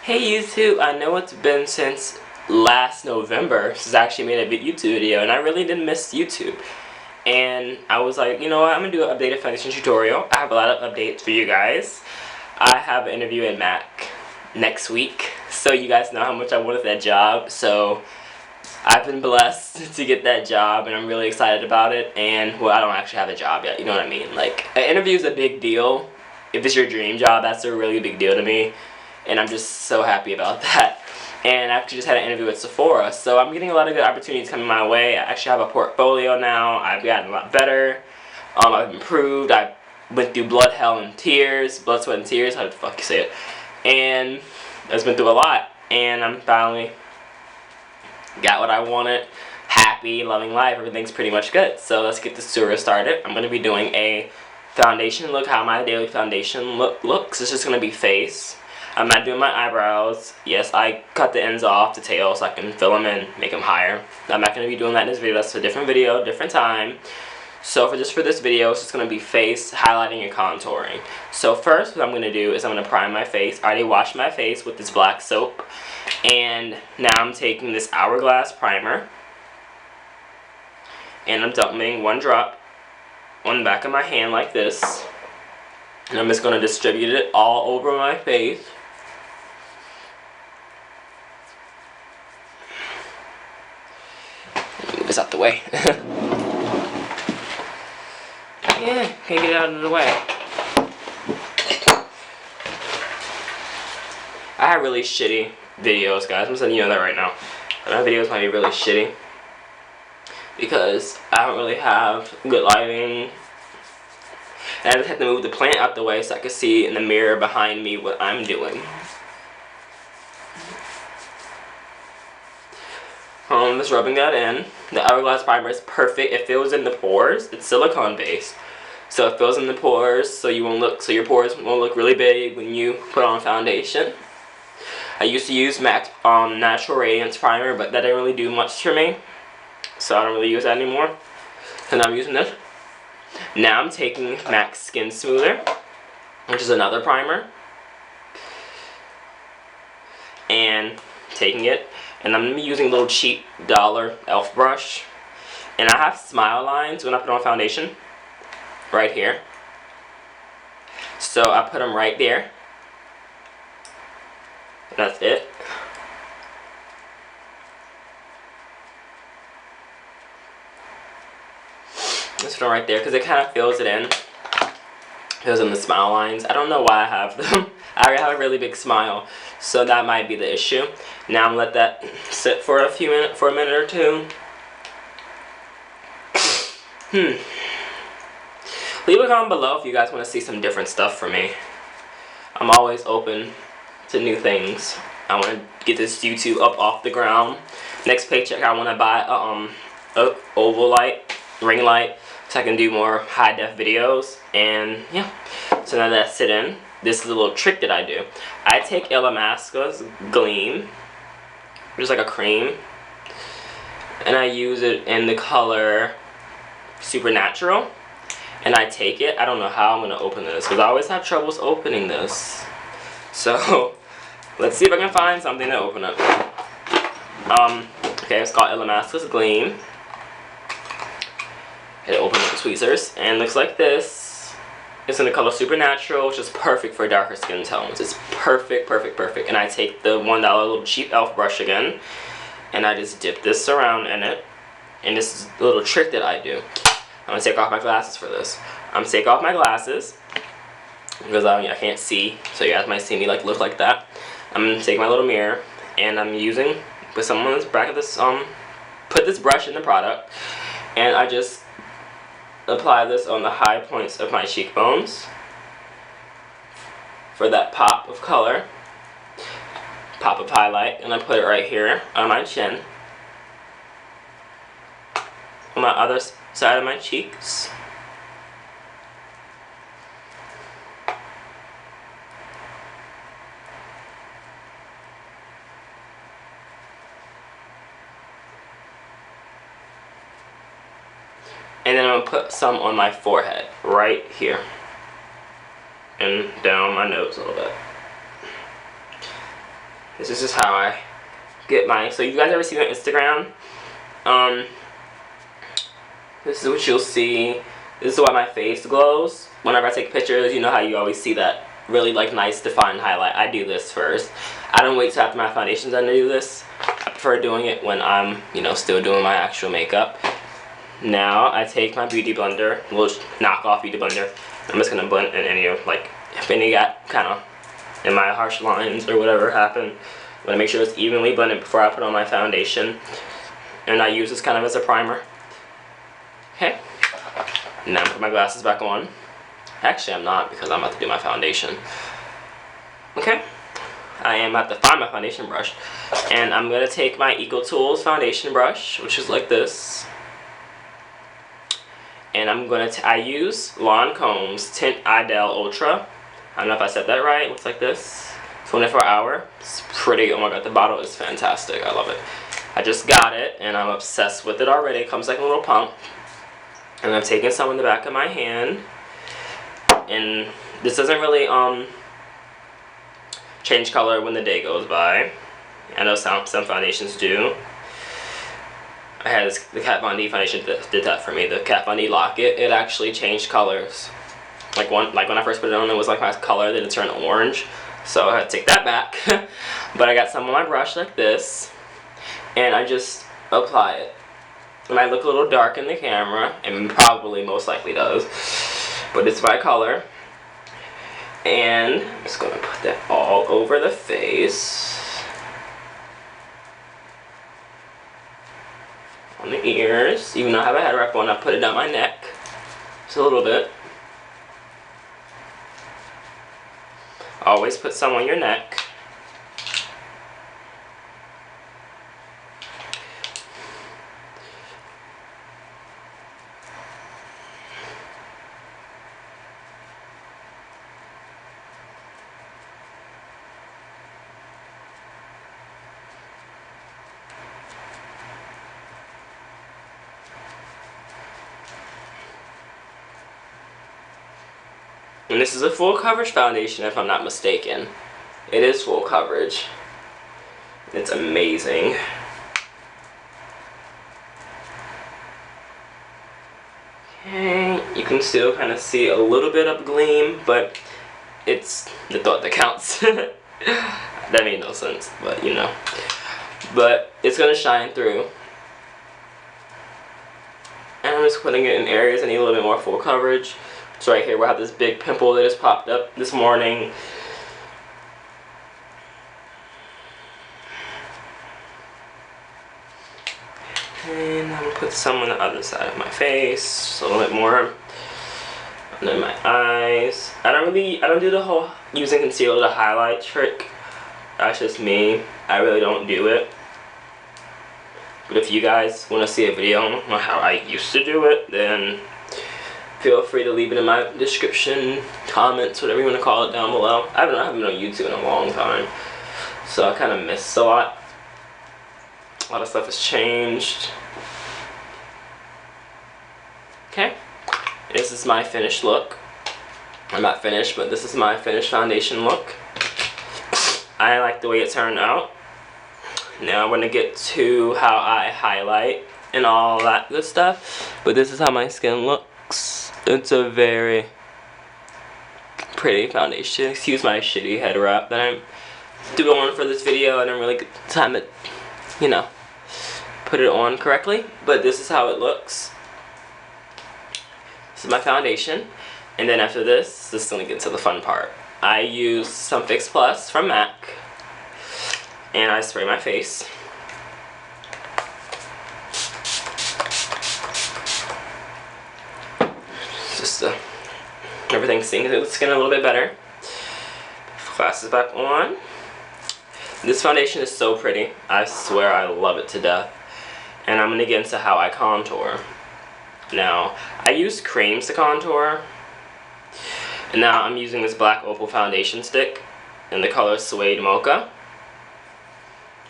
Hey YouTube, I know it's been since last November since I actually made a YouTube video, and I really did miss YouTube. And I was like, you know what, I'm going to do an updated foundation tutorial. I have a lot of updates for you guys. I have an interview at Mac next week, so you guys know how much I wanted that job. So I've been blessed to get that job, and I'm really excited about it. And, well, I don't actually have a job yet, you know what I mean? Like, an interview is a big deal. If it's your dream job, that's a really big deal to me. And I'm just so happy about that. And I actually just had an interview with Sephora, so I'm getting a lot of good opportunities coming my way. I actually have a portfolio now. I've gotten a lot better. I've improved. I went through blood, hell, and tears. Blood, sweat, and tears. How the fuck you say it? And I've been through a lot. And I'm finally got what I wanted. Happy, loving life. Everything's pretty much good. So let's get this tour started. I'm going to be doing a foundation look, how my daily foundation looks. It's just going to be face. I'm not doing my eyebrows. Yes, I cut the ends off the tail so I can fill them in, make them higher. I'm not going to be doing that in this video. That's a different video, different time. So for this video, it's just going to be face, highlighting, and contouring. So first, what I'm going to do is I'm going to prime my face. I already washed my face with this black soap. And now I'm taking this Hourglass primer. And I'm dumping one drop on the back of my hand like this. And I'm just going to distribute it all over my face. Move this out the way. Yeah, can't get it out of the way. I have really shitty videos, guys. I'm just letting you know that right now. My videos might be really shitty because I don't really have good lighting. And I just have to move the plant out the way so I can see in the mirror behind me what I'm doing. I'm just rubbing that in. The Hourglass primer is perfect. It fills in the pores. It's silicone based, so it fills in the pores, so your pores won't look really big when you put on foundation. I used to use MAC Natural Radiance primer, but that didn't really do much for me, so I don't really use that anymore. So now I'm using this. Now I'm taking MAC Skin Smoother, which is another primer, and taking it, and I'm going to be using a little cheap dollar e.l.f. brush. And I have smile lines when I put on foundation, right here. So I put them right there. That's it. Just put them right there because it kind of fills it in. Fills in the smile lines. I don't know why I have them. I have a really big smile, so that might be the issue. Now I'm gonna let that sit for a minute or two. Leave a comment below if you guys want to see some different stuff from me. I'm always open to new things. I want to get this YouTube up off the ground. Next paycheck, I want to buy a oval light, ring light, so I can do more high def videos. And yeah, so now that's it in. This is a little trick that I do. I take Illamasqua's Gleam, which is like a cream, and I use it in the color Supernatural. And I take it. I don't know how I'm gonna open this because I always have troubles opening this. So let's see if I can find something to open it. Okay, it's called Illamasqua's Gleam. It opens up the tweezers and looks like this. It's in the color Supernatural, which is perfect for darker skin tones. It's perfect, perfect, perfect. And I take the $1 little cheap e.l.f. brush again, and I just dip this around in it. And this is a little trick that I do. I'm gonna take off my glasses for this. I'm gonna take off my glasses because I can't see, so you guys might see me like look like that. I'm gonna take my little mirror and I'm put some on this back of this put this brush in the product, and I just apply this on the high points of my cheekbones for that pop of color, pop of highlight, and I put it right here on my chin, on my other side of my cheeks. And then I'm going to put some on my forehead, right here. And down my nose a little bit. This is just how I get mine. So you guys ever see my Instagram? This is what you'll see. This is why my face glows. Whenever I take pictures, you know how you always see that really like nice defined highlight. I do this first. I don't wait till after my foundation's done to do this. I prefer doing it when I'm, you know, still doing my actual makeup. Now I take my beauty blender, we'll knock off beauty blender. I'm just gonna blend in any of, like, if any got kind of in my harsh lines or whatever happened. I'm gonna make sure it's evenly blended before I put on my foundation. And I use this kind of as a primer. Okay. Now I'm put my glasses back on. Actually, I'm not, because I'm about to do my foundation. Okay. I am about to find my foundation brush. And I'm gonna take my Eco Tools foundation brush, which is like this. And I'm gonna, I use Lancome's Tint Idel Ultra. I don't know if I said that right. It looks like this. 24 hour. It's pretty. Oh my god, the bottle is fantastic. I love it. I just got it and I'm obsessed with it already. It comes like a little pump. And I'm taking some in the back of my hand. And this doesn't really change color when the day goes by. I know some foundations do. I had this, the Kat Von D foundation that did that for me. The Kat Von D Locket, it actually changed colors. Like when I first put it on, it was like my color, then it turned orange. So I had to take that back. But I got some on my brush like this, and I just apply it. It might look a little dark in the camera, and probably most likely does. But it's by color. And I'm just gonna put that all over the face. On the ears, even though I have a head wrap on, I put it down my neck just a little bit. Always put some on your neck. And this is a full coverage foundation, if I'm not mistaken. It is full coverage. It's amazing. Okay, you can still kind of see a little bit of gleam, but it's the thought that counts. That made no sense, but you know. But it's gonna shine through. And I'm just putting it in areas that need a little bit more full coverage. So right here, we'll have this big pimple that has popped up this morning. And I'm gonna put some on the other side of my face, a little bit more. And then my eyes. I don't do the whole using concealer to highlight trick. That's just me. I really don't do it. But if you guys want to see a video on how I used to do it, then feel free to leave it in my description, comments, whatever you want to call it, down below. I haven't been on YouTube in a long time, so I kind of missed a lot. A lot of stuff has changed. Okay, this is my finished look. I'm not finished, but this is my finished foundation look. I like the way it turned out. Now I'm going to get to how I highlight and all that good stuff. But this is how my skin looks. It's a very pretty foundation. Excuse my shitty head wrap that I'm doing for this video. I didn't really get the time to, you know, put it on correctly. But this is how it looks. This is my foundation. And then after this is going to get to the fun part. I use some Fix Plus from MAC. And I spray my face. Just everything sinks into the skin a little bit better. Glasses back on. This foundation is so pretty. I swear I love it to death. And I'm going to get into how I contour. Now, I use creams to contour. And now I'm using this black opal foundation stick in the color Suede Mocha.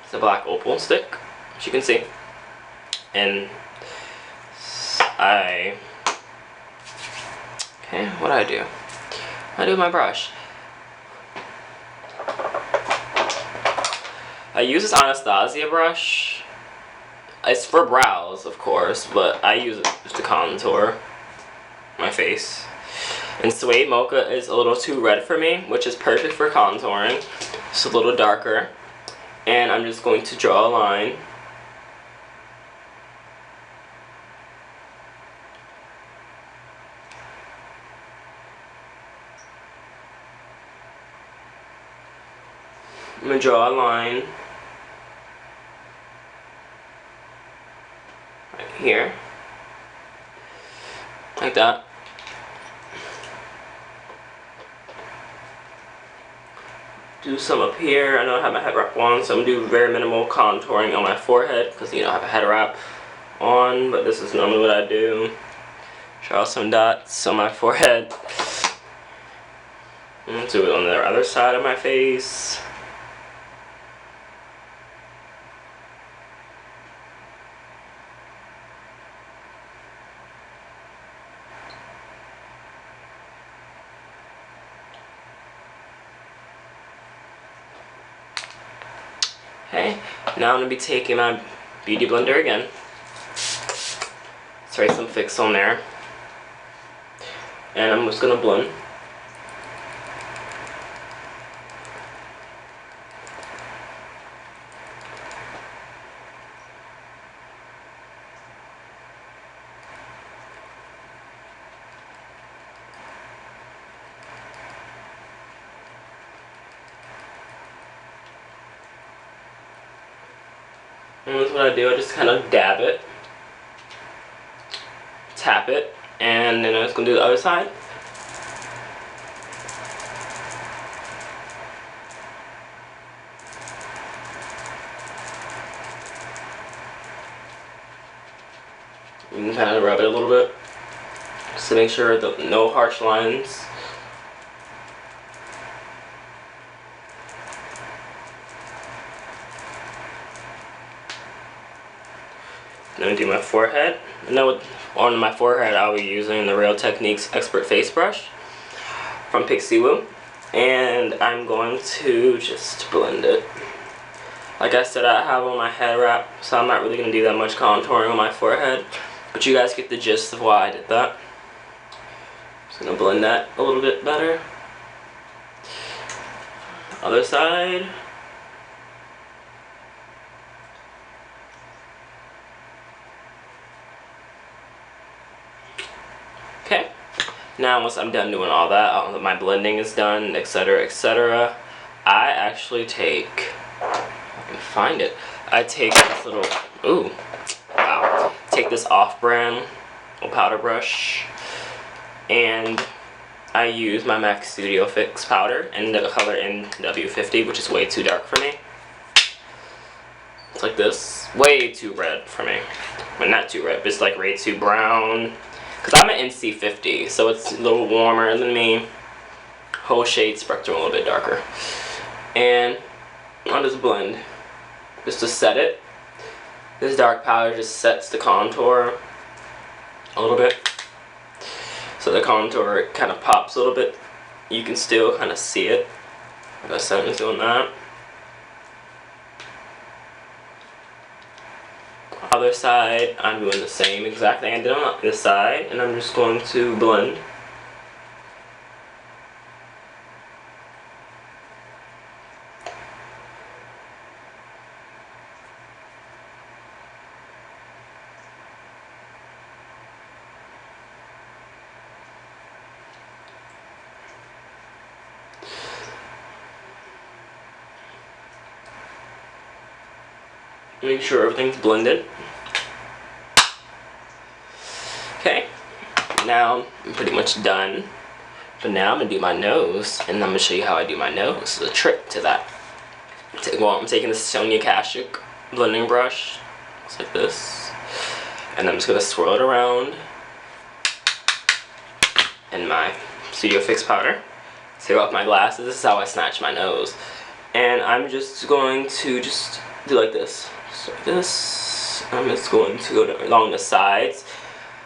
It's a black opal stick, as you can see. And okay, what do I do? I do my brush. I use this Anastasia brush. It's for brows, of course, but I use it to contour my face. And Suede Mocha is a little too red for me, which is perfect for contouring. It's a little darker. And I'm just going to draw a line. I'm going to draw a line right here, like that. Do some up here. I know I have my head wrap on, so I'm going to do very minimal contouring on my forehead because, you know, I have a head wrap on, but this is normally what I do. Draw some dots on my forehead. And do it on the other side of my face. Okay, now I'm going to be taking my beauty blender again. Spray some fix on there. And I'm just going to blend. And that's what I do. I just kind of dab it, tap it, and then I'm just going to do the other side. You can kind of rub it a little bit, just to make sure that no harsh lines. Then I do my forehead. And then on my forehead, I'll be using the Real Techniques Expert Face Brush from Pixie Woo. And I'm going to just blend it. Like I said, I have on my head wrap, so I'm not really going to do that much contouring on my forehead. But you guys get the gist of why I did that. Just going to blend that a little bit better. Other side. Okay, now once I'm done doing all that, my blending is done, etc., etc., I actually take, if I can find it, I take this little, ooh, wow, take this off-brand little powder brush, and I use my MAC Studio Fix powder in the color NW50, which is way too dark for me. It's like this, way too red for me, but not too red, but it's like way too brown. Because I'm an NC50, so it's a little warmer than me. Whole shade spectrum a little bit darker. And I'll just blend. Just to set it. This dark powder just sets the contour a little bit. So the contour kind of pops a little bit. You can still kind of see it. Like I said, I'm doing that. Other side, I'm doing the same exact thing I did on this side, and I'm just going to blend. Make sure everything's blended. Okay, now I'm pretty much done. But now I'm gonna do my nose, and I'm gonna show you how I do my nose. There's a trick to that. Well, I'm taking the Sonia Kashuk blending brush, just like this, and I'm just gonna swirl it around in my Studio Fix powder. Take off my glasses. This is how I snatch my nose, and I'm just going to just do like this. Like this. I'm just going to go along the sides.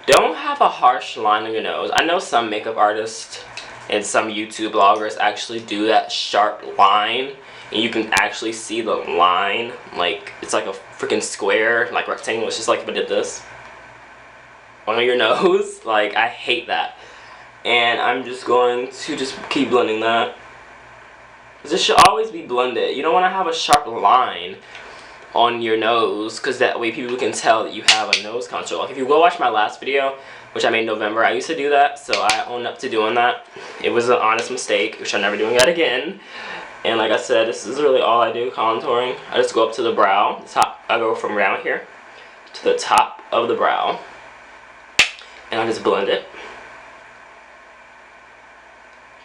Don't have a harsh line on your nose. I know some makeup artists and some YouTube bloggers actually do that sharp line, and you can actually see the line, like it's like a freaking square, like rectangle. It's just like if I did this on your nose. Like, I hate that. And I'm just going to just keep blending that. This should always be blended. You don't want to have a sharp line on your nose, because that way people can tell that you have a nose contour. Like, if you go watch my last video, which I made in November, I used to do that, so I own up to doing that. It was an honest mistake, which I'm never doing that again. And like I said, this is really all I do, contouring. I just go up to the brow. I go from around here to the top of the brow, and I just blend it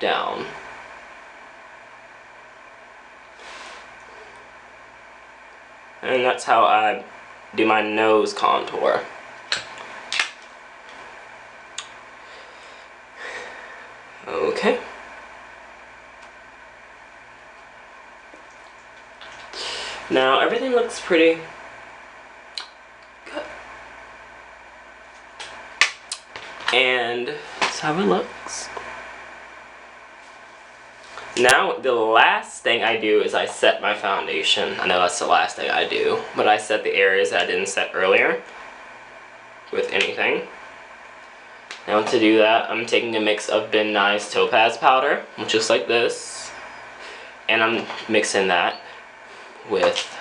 down. And that's how I do my nose contour. Okay. Now everything looks pretty good. And that's how it looks. Now, the last thing I do is I set my foundation. I know that's the last thing I do, but I set the areas that I didn't set earlier with anything. Now, to do that, I'm taking a mix of Ben Nye's Topaz powder, which looks like this, and I'm mixing that with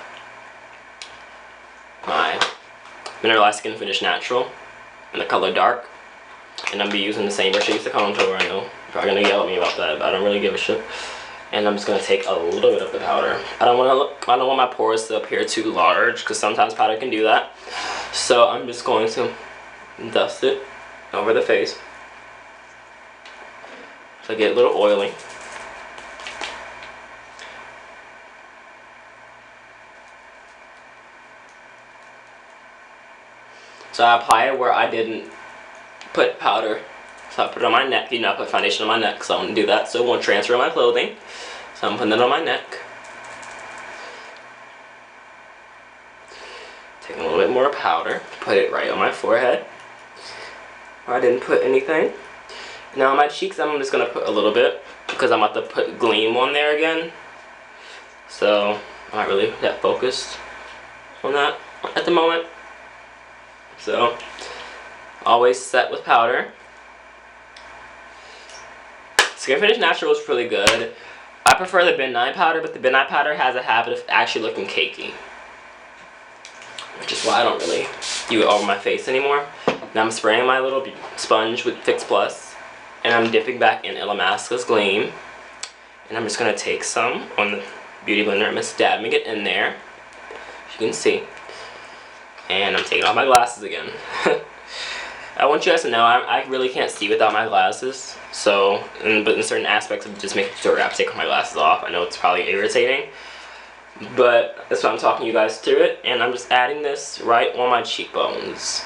my Mineralized Skin Finish Natural in the color Dark. And I'm gonna be using the same brush I used to contour. I know you're probably gonna yell at me about that, but I don't really give a shit. And I'm just gonna take a little bit of the powder. I don't want my pores to appear too large, because sometimes powder can do that. So I'm just going to dust it over the face so I get a little oily. So I apply it where I didn't put powder. So I put it on my neck. You know, I put foundation on my neck, so I'm gonna do that so it won't transfer my clothing. So I'm putting it on my neck. Taking a little bit more powder, put it right on my forehead. I didn't put anything. Now on my cheeks, I'm just gonna put a little bit, because I'm about to put gleam on there again. So I'm not really that focused on that at the moment. So always set with powder. Skin Finish Natural is really good. I prefer the Ben Nye powder, but the Ben Nye powder has a habit of actually looking cakey, which is why I don't really do it over my face anymore. Now I'm spraying my little sponge with Fix Plus, and I'm dipping back in Illamasqua's Gleam, and I'm just gonna take some on the Beauty Blender. I'm just dabbing it in there, as you can see, and I'm taking off my glasses again. I want you guys to know I really can't see without my glasses. So, but in certain aspects of just making sure I have to take my glasses off. I know it's probably irritating, but that's why I'm talking you guys through it. And I'm just adding this right on my cheekbones.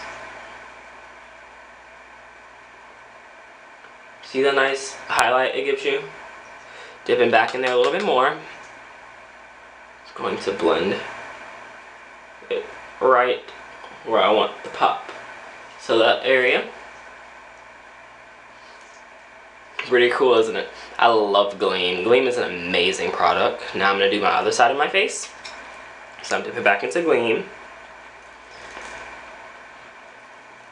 See the nice highlight it gives you? Dipping back in there a little bit more. It's going to blend it right where I want the pop. So that area. Pretty cool, isn't it? I love Gleam. Gleam is an amazing product. Now I'm going to do my other side of my face. So I'm dipping back into Gleam.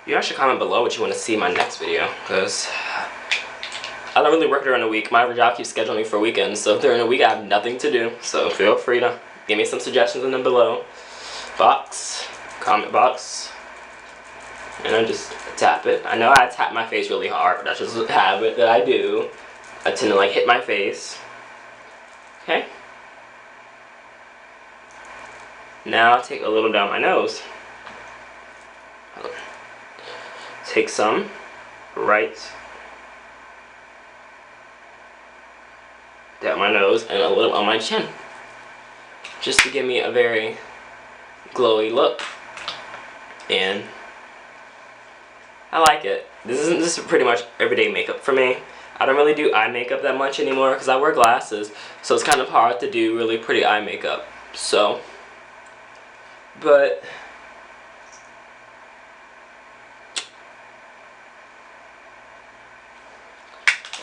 You guys should comment below what you want to see in my next video, because I don't really work during the week. My job keeps scheduling me for weekends, so during the week I have nothing to do. So feel free to give me some suggestions in the below box, comment box. And I just tap it. I know I tap my face really hard, but that's just a habit that I do. I tend to like hit my face. Okay. Now I'll take a little down my nose. Take some right down my nose and a little on my chin, just to give me a very glowy look. And I like it. This is pretty much everyday makeup for me. I don't really do eye makeup that much anymore because I wear glasses, so it's kind of hard to do really pretty eye makeup. So, but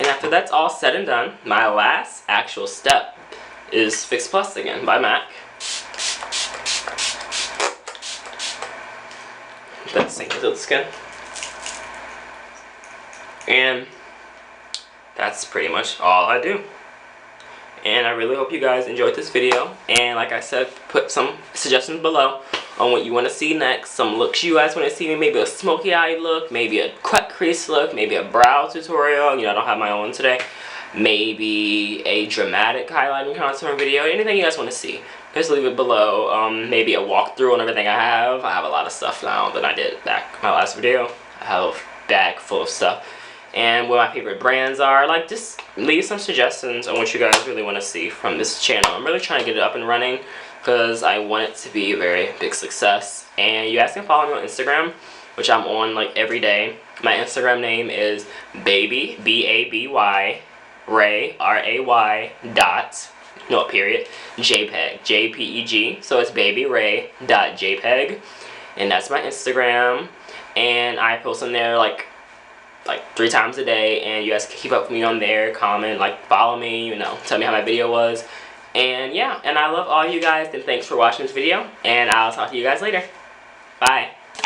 and after that's all said and done, my last actual step is Fix Plus again by MAC. That's sink into the skin. And that's pretty much all I do. And I really hope you guys enjoyed this video. And like I said, put some suggestions below on what you want to see next. Some looks you guys want to see. Maybe a smoky eye look. Maybe a cut crease look. Maybe a brow tutorial. You know, I don't have my own today. Maybe a dramatic highlighting contour video. Anything you guys want to see, just leave it below. Maybe a walkthrough on everything I have. I have a lot of stuff now than I did back my last video. I have a bag full of stuff. And what my favorite brands are. Like, just leave some suggestions on what you guys really want to see from this channel. I'm really trying to get it up and running because I want it to be a very big success. And you guys can follow me on Instagram, which I'm on like every day. My Instagram name is baby, B-A-B-Y, Ray, R-A-Y, dot, no period, JPEG, J-P-E-G. So it's babyray.jpeg. And that's my Instagram. And I post on there like 3 times a day, and you guys can keep up with me on there, comment, like, follow me, you know, tell me how my video was. And yeah, and I love all you guys, and thanks for watching this video, and I'll talk to you guys later. Bye.